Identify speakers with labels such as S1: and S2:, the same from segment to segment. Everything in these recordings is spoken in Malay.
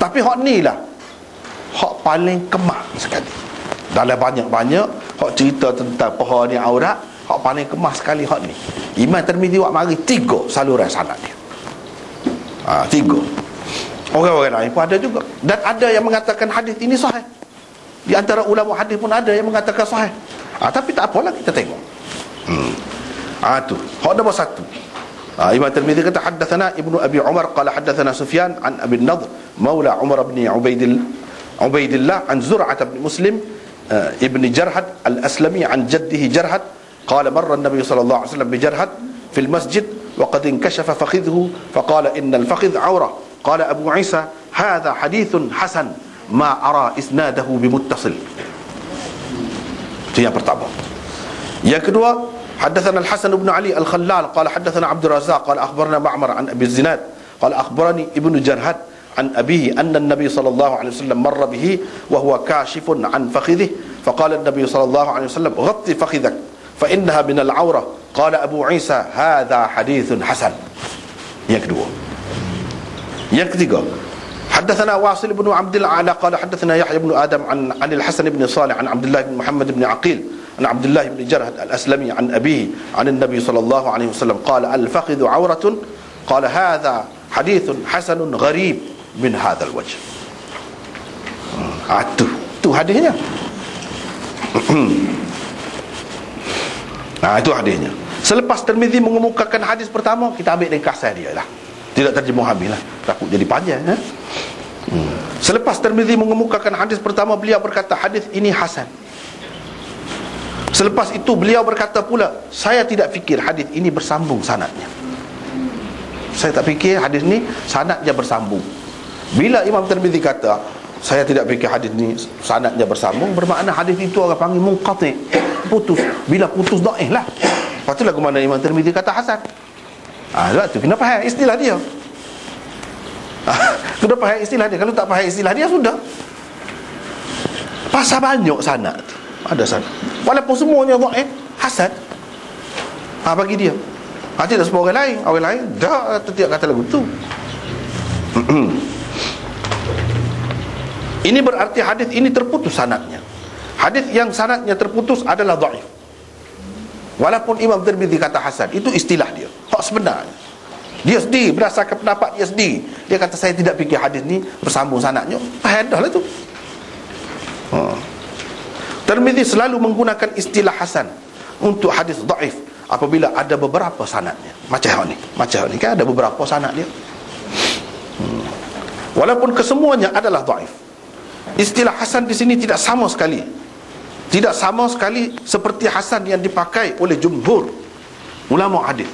S1: Tapi hak ni lah hak paling kemah sekali. Dalam banyak-banyak hak cerita tentang paha ni aurat, hak paling kemah sekali hak ni. Imam Tirmizi buat mari 3 saluran sanad dia. 3. Orang-orang lain pun ada juga. Dan ada yang mengatakan hadis ini sahih. Di antara ulama hadis pun ada yang mengatakan sahih. Tapi tak apalah, kita tengok. Tu hak nombor 1. Imam Tirmizi kata haddatsana Ibnu Abi Umar qala haddatsana Sufyan an Abi Nadhr maula Umar bin Ubaidillah an Zur'ah bin Muslim ibn Jarhad al-Aslami an jaddihi Jarhad qala marra an-nabiy sallallahu alaihi wasallam bi Jarhad fi al-masjid wa qad inkashafa fakhidhuhu faqala inna al-fakhidh 'awrah qala Abu Isa hadha hadithun hasan ma ara isnadahu bimuttasil. Itu yang pertama. Yang kedua, حدثنا الحسن بن علي الخلال قال حدثنا عبد الرزاق قال أخبرنا معمر عن أبي الزناد قال أخبرني ابن جرهد عن أبيه أن النبي صلى الله عليه وسلم مر به وهو كاشف عن فخذه فقال النبي صلى الله عليه وسلم غطي فخذك فإنها من العورة قال أبو عيسى هذا حديث حسن. Yang kedua. Yang ketiga, حدثنا واصل بن عبد الأعلى قال حدثنا يحيى بن آدم عن الحسن بن صالح عن عبد الله بن محمد بن عقيل عن عبد الله بن جرهد الأسلمي عن أبيه عن النبي صلى الله عليه وسلم قال الفخذ عورة قال هذا حديث حسن غريب من هذا الوجه. Itu hadisnya. Itu hadisnya. Selepas Tirmizi mengemukakan hadis pertama, kita ambil ringkasan dia lah. Tidak terjemah habis lah, takut jadi panjang. Selepas Tirmizi mengemukakan hadis pertama, beliau berkata hadis ini hasan. Selepas itu beliau berkata pula, saya tidak fikir hadis ini bersambung sanadnya. Saya tak fikir hadis ni sanadnya bersambung. Bila Imam Tirmizi kata saya tidak fikir hadis ni sanadnya bersambung, bermakna hadis itu orang panggil munqati', putus. Bila putus dhaif lah. Lepas tu lagu mana Imam Tirmizi kata hasan. Sebab tu kena faham istilah dia. Kena faham istilah dia. Kalau tak faham istilah dia, sudah. Pasal banyak sanad tu. Ada sanad. Walaupun semuanya dhaif, hasan. Bagi dia. Tidak semua orang lain. Orang lain dah tidak kata lagu tu. Ini berarti hadis ini terputus sanadnya. Hadis yang sanadnya terputus adalah dhaif. Walaupun Imam Tirmizi kata hasan, itu istilah dia, hak sebenarnya. Dia sendiri, berdasarkan pendapat dia sendiri, dia kata saya tidak fikir hadis ni bersambung sanadnya. Dah lah tu. Tirmizi selalu menggunakan istilah hasan untuk hadis dhaif apabila ada beberapa sanadnya. Macam ni kan ada beberapa sanad dia. Walaupun kesemuanya adalah dhaif, istilah hasan di sini tidak sama sekali. Tidak sama sekali seperti hasan yang dipakai oleh jumhur ulama hadis.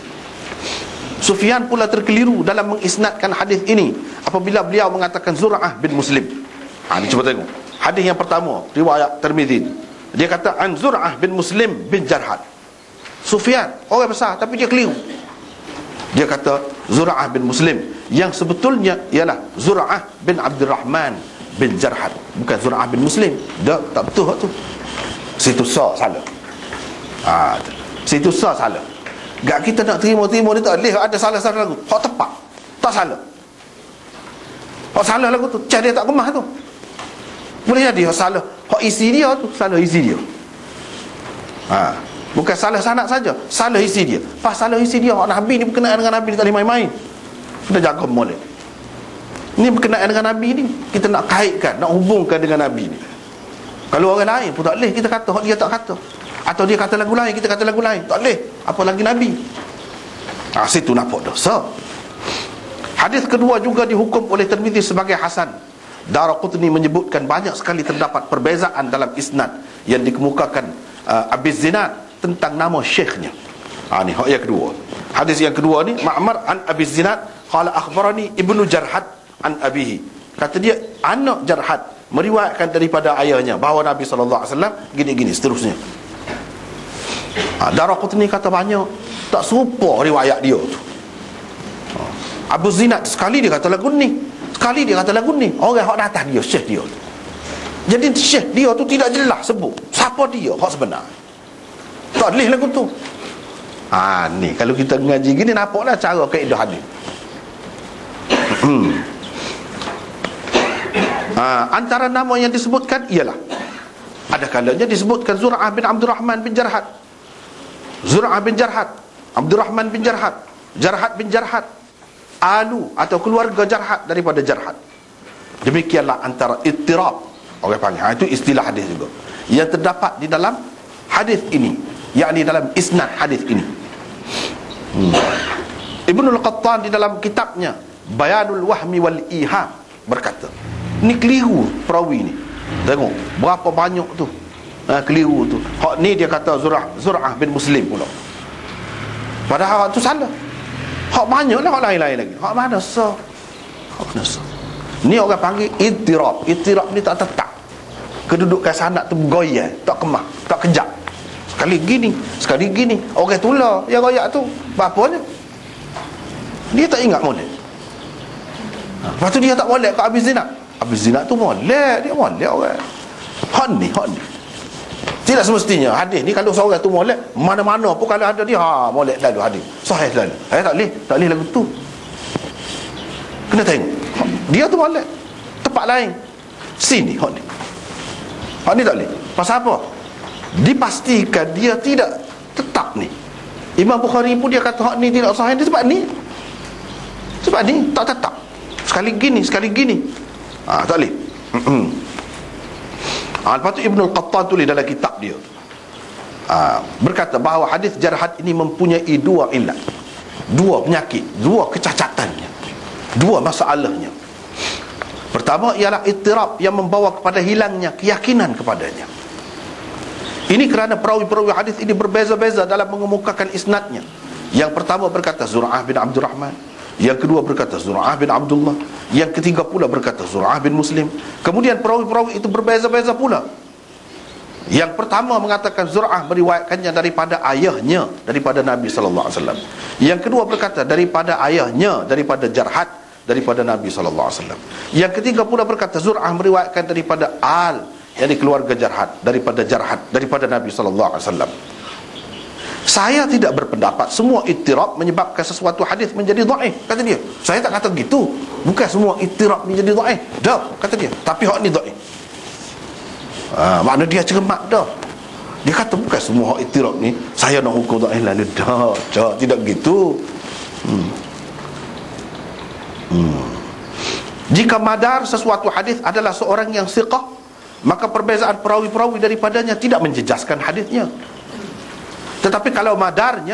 S1: Sufyan pula terkeliru dalam mengisnadkan hadis ini apabila beliau mengatakan Zur'ah bin Muslim. Ni cuba tengok. Hadis yang pertama riwayat Tirmizi. Dia kata an Zur'ah bin Muslim bin Jarhad. Sufyan orang besar tapi dia keliru. Dia kata Zur'ah bin Muslim, yang sebetulnya ialah Zur'ah bin Abdurrahman bin Jarhad, bukan Zur'ah bin Muslim. Dah tak betul tu. Situ sah salah. Situ sah salah. Gak kita nak terima ni tak boleh ada salah-salah lagu. Hak tepat. Tak salah. Hak salah lagu tu, cara dia tak kemah tu. Boleh jadi hak salah. Hak isi dia tu, salah isi dia. Bukan salah sanad saja, salah isi dia. Pas salah isi dia, hak Nabi ni berkenaan dengan Nabi, ni tak boleh main-main. Kita jaga molek. Ni berkenaan dengan Nabi ni, kita nak kaitkan, nak hubungkan dengan Nabi ni. Kalau orang lain pun tak boleh kita kata hak dia tak kata. Atau dia kata lagu lain, kita kata lagu lain, tak boleh. Apa lagi Nabi. Situ nampak dosa. Hadis kedua juga dihukum oleh Tirmizi sebagai hasan. Daraqutni menyebutkan banyak sekali terdapat perbezaan dalam isnad yang dikemukakan Abi Zinad tentang nama syekhnya. Ni hak yang kedua. Hadis yang kedua ni, Ma'mar an Abi Zinad qala akhbarani Ibnu Jarhad an abihi. Kata dia anak Jarhad meriwayatkan daripada ayahnya bahawa Nabi SAW gini-gini seterusnya. Daraqutni kata banyak tak serupa riwayat dia tu. Abu Zinad sekali dia kata lagu ni, sekali dia kata lagu ni. Orang hak datang dia, syekh dia tu. Jadi syekh dia tu tidak jelas sebut siapa dia hak sebenar. Tak boleh lagu tu. Ni kalau kita ngaji gini nampaklah cara kaedah hadis. Antara nama yang disebutkan ialah, ada kalanya disebutkan Zur'ah bin Abdurrahman bin Jarhad, Zur'ah bin Jarhad, Abdurrahman bin Jarhad, Jarhad bin Jarhad, Alu atau keluarga Jarhad daripada Jarhad. Demikianlah antara ittirab, orang panggil. Itu istilah hadis juga yang terdapat di dalam hadis ini, yakni dalam isnad hadis ini. Ibnul Qattan di dalam kitabnya Bayanul Wahmi wal Iham berkata, ni keliru perawi ni. Tengok berapa banyak tu keliru tu. Hak ni dia kata Zur'ah bin Muslim pula, padahal hak tu salah. Hak banyak lah, hak lain-lain lagi. Hak mana sah? Hak mana sah? Ni orang panggil ittirab. Ittirab ni tak tetap, kedudukan sanad tu bergoyang, tak kemah, tak kejap. Sekali gini, sekali gini. Orang tulah yang royak tu bapanya dia tak ingat molek. Lepas tu dia tak molek kat Abi Zinad. Abi Zinad tu molek, dia molek orang. Hak ni tidak semestinya hadis ni kalau seorang tu molek, mana-mana pun kalau ada dia molek lalu hadis sahih lalu. Tak boleh lagu tu. Kena tengok dia tu molek tempat lain, sini hak ni tak boleh. Pasal apa? Dipastikan dia tidak tetap ni. Imam Bukhari pun dia kata hak ni tidak sahih, dia sebab ni tak tetap. Sekali gini tak boleh. Lepas tu Ibnul Qattan tulis dalam kitab dia, berkata bahawa hadis Jarhad ini mempunyai dua illat, dua penyakit, dua kecacatannya, dua masalahnya. Pertama ialah ittirab yang membawa kepada hilangnya keyakinan kepadanya. Ini kerana perawi-perawi hadis ini berbeza-beza dalam mengemukakan isnadnya. Yang pertama berkata Zur'ah bin Abdurrahman, yang kedua berkata Zur'ah bin Abdullah, yang ketiga pula berkata Zur'ah bin Muslim. Kemudian perawi-perawi itu berbeza-beza pula. Yang pertama mengatakan Zur'ah meriwayatkannya daripada ayahnya, daripada Nabi SAW. Yang kedua berkata daripada ayahnya, daripada Jarhad, daripada Nabi SAW. Yang ketiga pula berkata Zur'ah meriwayatkan daripada yakni keluarga Jarhad, daripada Nabi SAW. Saya tidak berpendapat semua ittirab menyebabkan sesuatu hadis menjadi dhaif, kata dia. Saya tak kata gitu. Bukan semua ittirab menjadi dhaif, dah, kata dia. Tapi hak ni dhaif. Makna dia cermat dah. Dia kata bukan semua hak ittirab ni saya nak hukum dhaif lalu dah. Tidak gitu. Jika madar sesuatu hadis adalah seorang yang thiqah, maka perbezaan perawi-perawi daripadanya tidak menjejaskan hadisnya. Tetapi kalau madar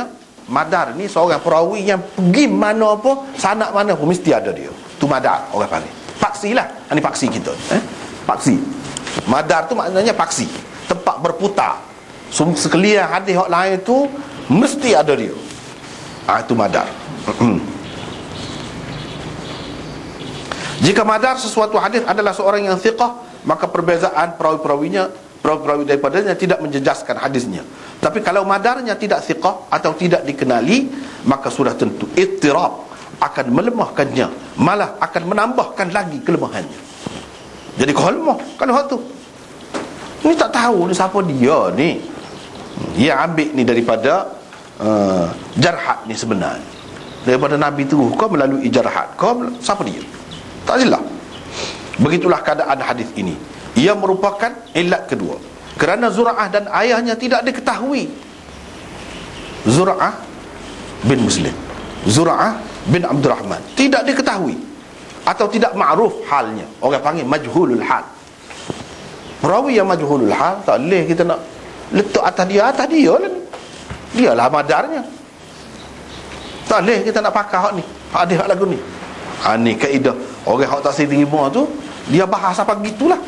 S1: ni seorang perawi yang pergi mana pun, sanad mana pun mesti ada dia. Tu madar orang panggil. Paksi lah. Ini paksi kita. Paksi. Madar tu maknanya paksi, tempat berputar. Sekalian hadis hak lain tu mesti ada dia. Itu madar. Jika madar sesuatu hadis adalah seorang yang thiqah, maka perbezaan perawi daripadanya tidak menjejaskan hadisnya. Tapi kalau madarnya tidak thiqah atau tidak dikenali, maka sudah tentu ittirab akan melemahkannya, malah akan menambahkan lagi kelemahannya. Jadi kau lemah kalau hak tu. Ni tak tahu ni siapa dia ni. Dia ambil ni daripada Jarhad ni sebenarnya. Daripada Nabi tu kau melalui Jarhad. Kau siapa dia? Tak jelas. Begitulah keadaan hadis ini. Ia merupakan illat kedua. Kerana Zur'ah dan ayahnya tidak diketahui. Zur'ah bin Muslim, Zur'ah bin Abdurrahman tidak diketahui atau tidak ma'ruf halnya. Orang panggil majhulul hal. Perawi yang majhulul hal tak boleh kita nak letak atas dia lah. Dialah madarnya. Tak boleh kita nak pakai hak ni, hak dia hak lagu ni. Ni kaedah orang hak tak terima tu, dia bahas apa gitulah.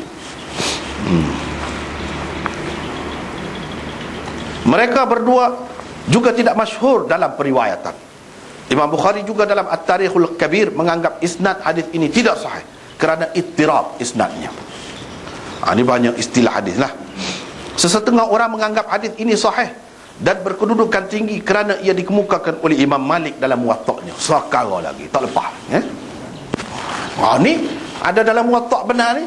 S1: Mereka berdua juga tidak masyhur dalam periwayatan. Imam Bukhari juga dalam At-Tarikhul Kabir menganggap isnad hadis ini tidak sahih kerana ittirab isnadnya. Ini banyak istilah hadis lah. Sesetengah orang menganggap hadis ini sahih dan berkedudukan tinggi kerana ia dikemukakan oleh Imam Malik dalam Muwatta'nya. Sekara lagi, tak lepas. Ni ada dalam Muwatta' benar ni.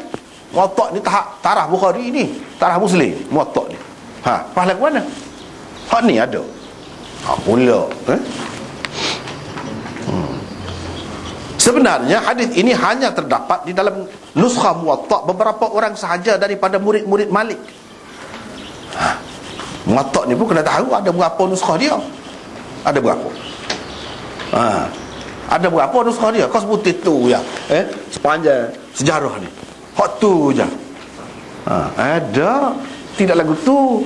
S1: Muwatta' ni tarah Bukhari ni, tarah Muslim, Muwatta' ni. Pahala ke mana? Hak ni ada. Pula Sebenarnya hadis ini hanya terdapat di dalam nuskha Muwatta beberapa orang sahaja daripada murid-murid Malik. Muwatta ni pun kena tahu ada berapa nuskha dia. Ada berapa? Ada berapa nuskha dia? Kau sebut itu ya. Sepanjang sejarah ni. Hak tu je. Ada, tidak lagu tu.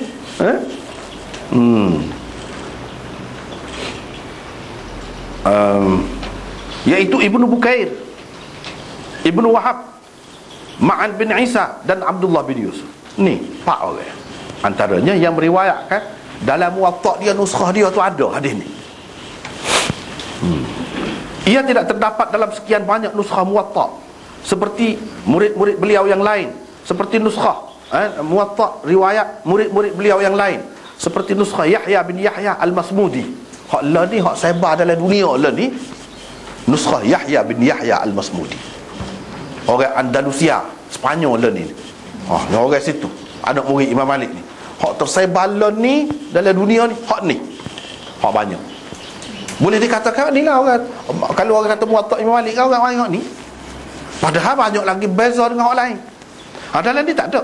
S1: Iaitu Ibnu Bukair, Ibnu Wahab, Ma'an bin Isa dan Abdullah bin Yusuf. Ni 4 orang antaranya yang meriwayatkan dalam Muwatta dia, nuskhah dia tu ada hadis ni. Ia tidak terdapat dalam sekian banyak nuskhah Muwatta seperti murid-murid beliau yang lain, seperti nuskhah Muwatta riwayat murid-murid beliau yang lain, seperti nuskhah Yahya bin Yahya Al-Masmudi. Hak lah ni hak sebar dalam dunia lah ni, nuskhah Yahya bin Yahya Al-Masmudi, orang Andalusia, Spanyol lah ni. Orang situ, anak murid Imam Malik ni. Hak tersebar lah ni dalam dunia ni, hak ni hak banyak. Boleh dikatakan ni lah orang, kalau orang kata Muwatta Imam Malik, orang tengok ni, padahal banyak lagi beza dengan orang lain. Dalam ni tak ada.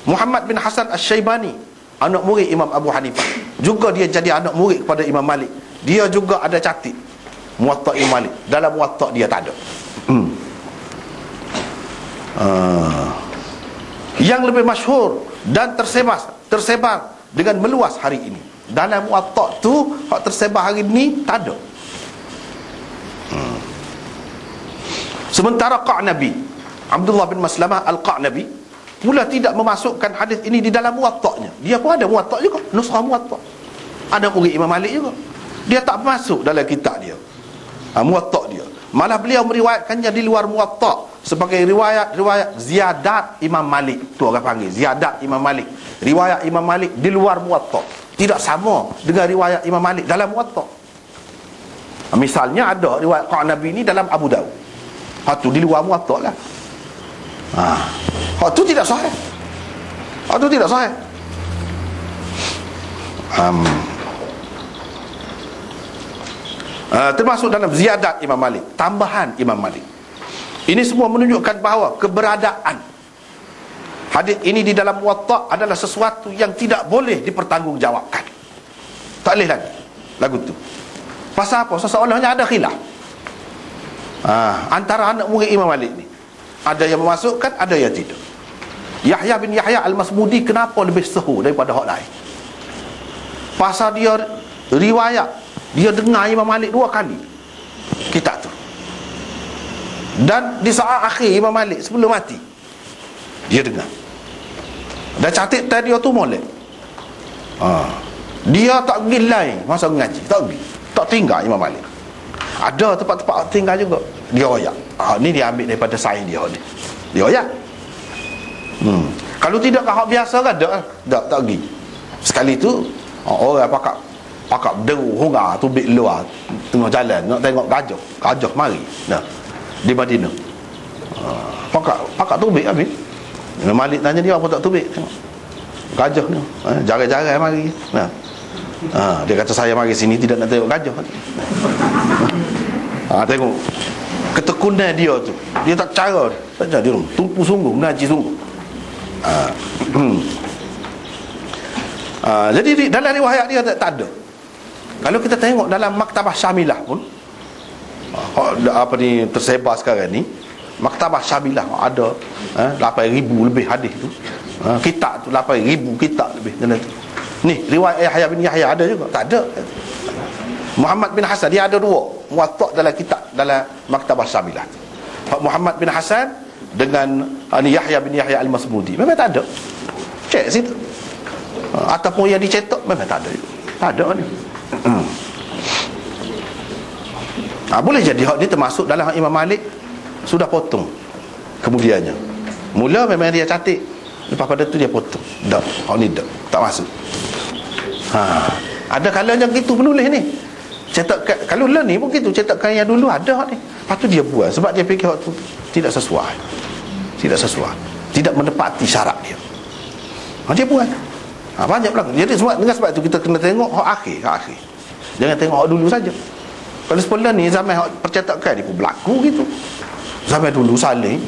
S1: Muhammad bin Hasan Asy-Syaibani, anak murid Imam Abu Hanifah, juga dia jadi anak murid kepada Imam Malik. Dia juga ada catat Muwatta Imam Malik. Dalam Muwatta dia tak ada. Yang lebih masyhur dan tersebar dengan meluas hari ini, dalam Muwatta tu hak tersebar hari ni tak ada. Sementara Qa'nabi, Abdullah bin Maslamah Al-Qa'nabi pula tidak memasukkan hadis ini di dalam Muwatta'nya. Dia pun ada Muwatta' juga, nuskhah Muwatta'. Ada murid Imam Malik juga. Dia tak masuk dalam kitab dia, Muwatta' dia. Malah beliau meriwayatkannya di luar Muwatta' sebagai riwayat ziyadat Imam Malik. Tu orang panggil ziyadat Imam Malik. Riwayat Imam Malik di luar Muwatta', tidak sama dengan riwayat Imam Malik dalam Muwatta'. Misalnya ada riwayat Qa'nabi ni dalam Abu Dawud. Tu di luar Muwatta' lah. Itu tidak sahih. Itu tidak sahih. Termasuk dalam ziyadat Imam Malik, tambahan Imam Malik. Ini semua menunjukkan bahawa keberadaan hadis ini di dalam Muwatta' adalah sesuatu yang tidak boleh dipertanggungjawabkan. Tak boleh lagi lagu tu. Pasal apa? Seseolahnya ada khilaf antara anak murid Imam Malik ni. Ada yang memasukkan, ada yang tidak. Yahya bin Yahya Al-Masmudi kenapa lebih sahih daripada hak lain? Pasal dia riwayat, dia dengar Imam Malik 2 kali kitab tu. Dan di saat akhir Imam Malik sebelum mati, dia dengar. Dan catat tadi dia tu molek. Dia tak pergi lain masa mengaji, tak pergi, tak tinggal Imam Malik. Ada tempat-tempat tinggal juga, dia royak. Ni dia ambil daripada sains dia ni, dia royak. Kalau tidak hak biasa kan tak pergi. Sekali tu orang pakak deru hungar tubik luar tengah jalan nak tengok gajah mari di Madinah. Pakak tubik habis. Malik tanya dia, apa tak tubik? Tengok gajah ni, jarai-jarai mari. Dia kata, saya mari sini tidak nak tengok gajah. Tengok ketekunan dia tu, dia tak cara saja, dia tumpu sungguh, mengaji sungguh. Jadi dalam riwayat dia tak ada. Kalau kita tengok dalam Maktabah Syamilah pun, apa ni tersebar sekarang ni, Maktabah Syamilah ada 8,000 lebih hadis tu. Kitab tu 8,000 kitab lebih. Ni riwayat Yahya bin Yahya ada juga? Tak ada. Muhammad bin Hasan dia ada 2 Muwatta' dalam kitab dalam Maktabah Syamilah. Muhammad bin Hasan dengan Yahya bin Yahya Al-Masmudi memang tak ada. Cek situ. Ataupun yang dicetak memang tak ada. Tak ada ni. Boleh jadi hak dia termasuk dalam Imam Malik sudah potong kemudiannya. Mula memang dia catat, lepas pada tu dia potong. Tak, hak ni tak masuk. Ada kalanya gitu penulis ni. Cetak kalau lah ni pun gitu, cetakan yang dulu ada hak ni. Lepas tu dia buat sebab dia fikir hak tu tidak sesuai. Tidak sesuai. Tidak menepati syarat dia. Dia buat. Banyak belakang. Jadi dengan sebab itu kita kena tengok hak akhir. Jangan tengok hak dulu saja. Kalau sebelah ni zaman hak percetakan ni pun berlaku gitu. Zaman dulu salin